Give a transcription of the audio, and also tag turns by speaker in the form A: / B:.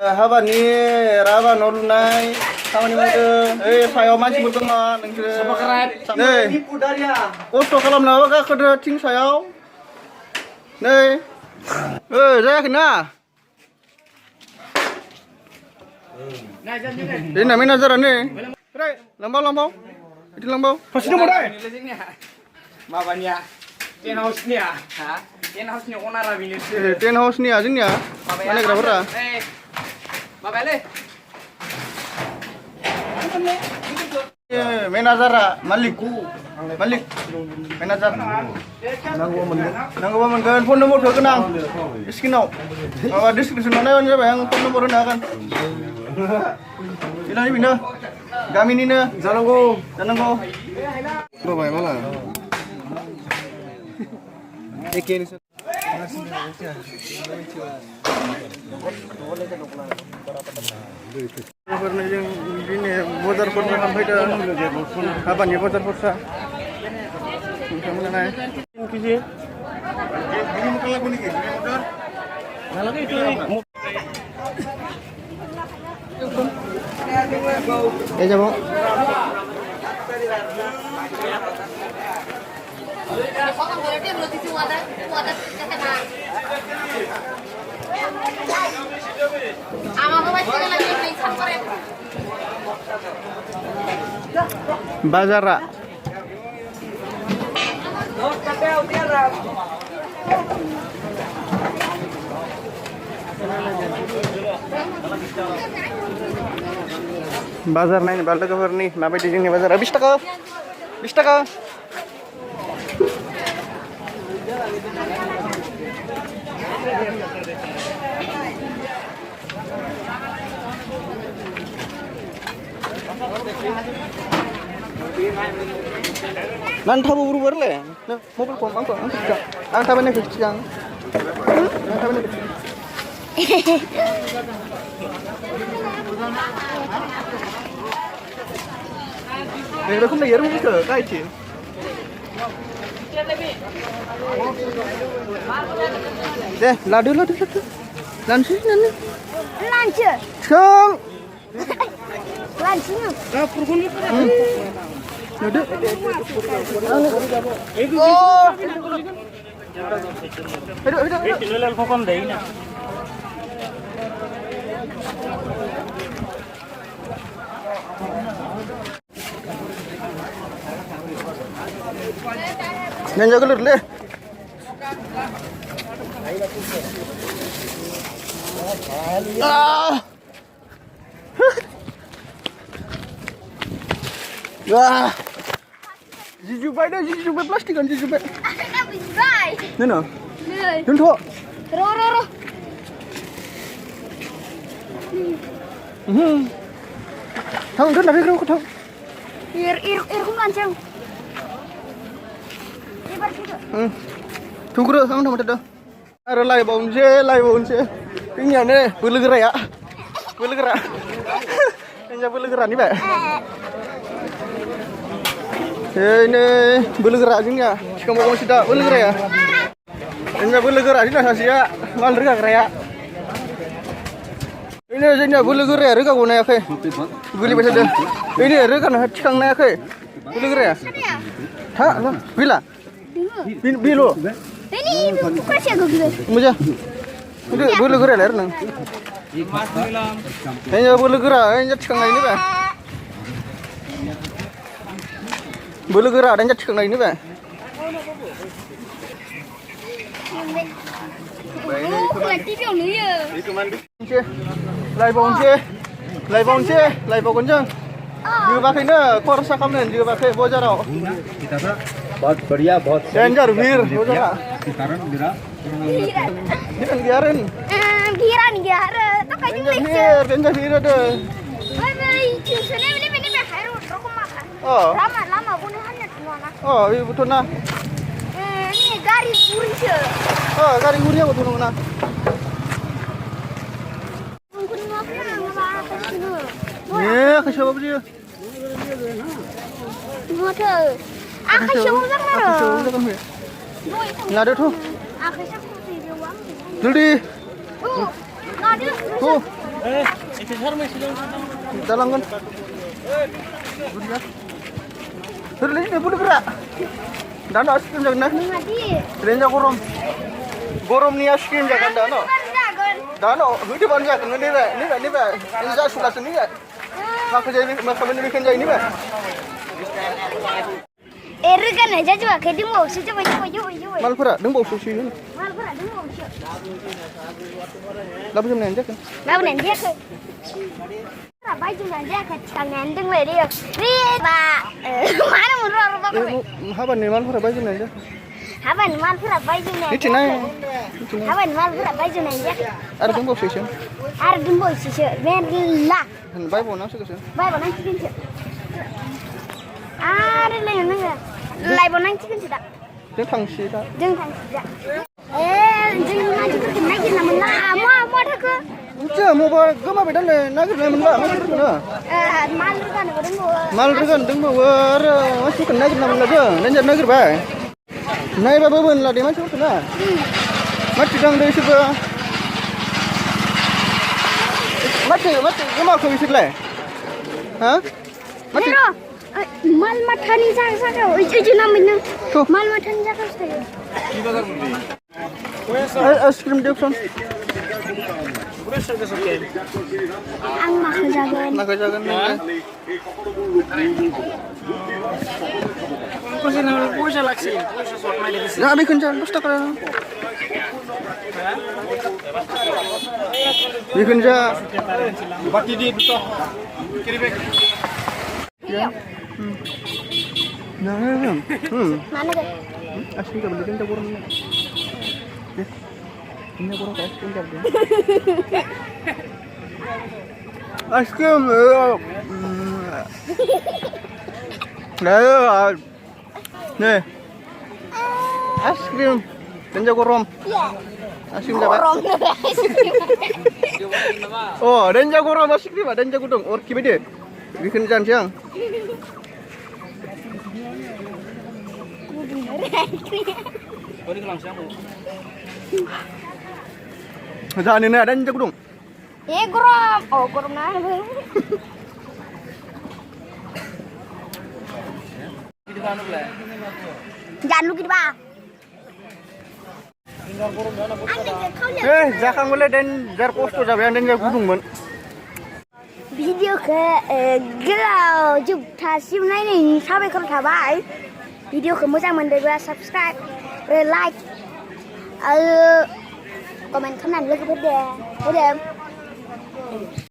A: हाबानि राबा न' लुनाय खामानि मावदों सायाव मानसिफोर दङ नोंसोरो नै खस्थ' खालामनाबो गाखोदो थिं सायाव नै जायाखैना ini manajer nih lambau itu lambau pasti mau deh
B: Mabanya ten house nih ya ten house nih owner ini
A: ten house nih aja nih ya mana berapa
B: Mabale
A: manajer Malik manajer nanggu kan phone nomor tuh kenang iskinau deskripsi mana yang phone nomor kan ini bina kami ini na jananggo bapak malah ikan itu ini bozar pernah sampai dah apa nih bozar pursa kamu mana kisi ini mau kalau bunyi motor kalau itu coba Bazara Bazar nih, balik ke nih, mampir di sini bazar. 20 taka. 20 taka. Nan tahu buru-buru le. Mobil kom angkut. Ang tahu nih kecil. Ang tahu nih kecil. Mereka kok bayar muka kayak sih. Deh, ladu. Lanci. Cang.
C: Lanci.
A: Purkun. Ladu.
C: Oh.
A: Aduh. Yang jaga lur le. Wah. Jujubay plastik kan jujubay. Nino. Tunto.
C: Ro.
A: Thang rất là biết đâu có thang.
C: Ir không ăn chăng?
A: Tunggu dulu, sama teman ada live bonce. Tinggal nih, bulu gerak ya. Ini bulu gerak nih, Pak. Ini bulu gerak sini ya. Kamu mau sudah bulu gerak ya? Ini bulu gerak sini ya. Mal gerak ya. Ini sini bulu gerak, gerak guna ya, ke? Bulu besar deh. Ini gerak kan cikang naik ke? Bulu gerak ya? Hah, bila? Bilo.
C: Ini bukan siapa gitu.
A: Muja. Itu bulu gerak lah, nang. Ini bulu gerak, ini cikang naik ini, Pak. Bulu gerak, ini cikang naik ini, Pak. Lai bonce. Juga pakai ne, korsa kamen juga pakai bojarau.
D: kita tuh बहुत बढ़िया बहुत
A: Danger bir, bojara.
D: कारण मेरा
A: Ini biarin.
C: Giran. Tak kayak gitu.
A: Danger bir ada. Oh.
C: Lama punya hanya mana?
A: Oh, iya betul na.
C: Ini garis kurir.
A: Oh, garing gurih betul na. Nih, ke siapa dia?
C: Motor. Aku siapa
A: kan? Nggak ada tuh.
C: Aku siapa sih dia uang?
A: Dulu di.
C: Nggak ada.
A: Tuh. Dalangan. Terus ini boleh gerak. Dan es krim jangan nak. Renja gorom. Gorom ni es krim jangan dah no. Dah no. Itu ban jangan ni dah. Ini dah sudah sini dah. Maka bikin jadi ni dah.
C: Kan aja juga kayak dia mau coba.
A: Malpura, deng bau sushi ni.
C: Malpura dia mau coba.
A: Lalu macam ni kan?
C: Mau nanti ke? Baju nanti ke tangan deng le dia. Ni pak, mana murah apa kau?
A: Haban ni malpura baju ni aja.
C: Haban malpura baju nanti.
A: Ini cina.
C: Haban malpura baju nanti.
A: Ada deng bau sushi.
C: Ada deng bau sushi. Merlah.
A: Baik bau nasi kesan.
C: Baik bau nanti kan? Ada le ni. Lai bau nanti kan tidak?
A: Dia tangsi tak?
C: Jangan tidak. Jangan nanti kan naik nama lah. Mau tak ke?
A: Macam mau bawa gama beda le, nak kena mana? Macam mana?
C: Malu kan orang tu.
A: Mal kan deng bawa masih kena nak mana je? Nanti nak kerja. Naik bawa pun lah dia macam mana? Macam dang dari siapa? Macam gama kau isi le? Hah?
C: Macam? Mal mathani jaga kau. Itu namanya. Mal mathani jaga saya.
A: Es krim dia pun.
C: Ang makajaga.
A: Nak kerja ni.
B: Puasa laksi. Puasa sort mai lagi.
A: Ya, ambil kerja, bos tak kerja. Ambil kerja.
B: Bati di betul. Kiri bek.
A: Ya. Nah,
C: Mana ke?
A: asli tak boleh kerja kurang. Ini kurang es krim tak boleh. Es krim. Nih. Es krim. Kerja kurang.
C: Ya.
A: Es krim dapat.
C: Orang.
A: Oh, dan jago orang es krim, dan jago dong. Or kibede. Bikin jam siang. Jangan ini ada yang jago dong.
C: Gorom. Oh, gorom na. Jangan lu gitu bang.
A: Jangan boleh dan jar posto jabe dan jago dong man.
C: Video ke gelau chụp thà siêu này sao bây không thả bài video của mỗi trang mình được subscribe rồi like comment không làm lên cái video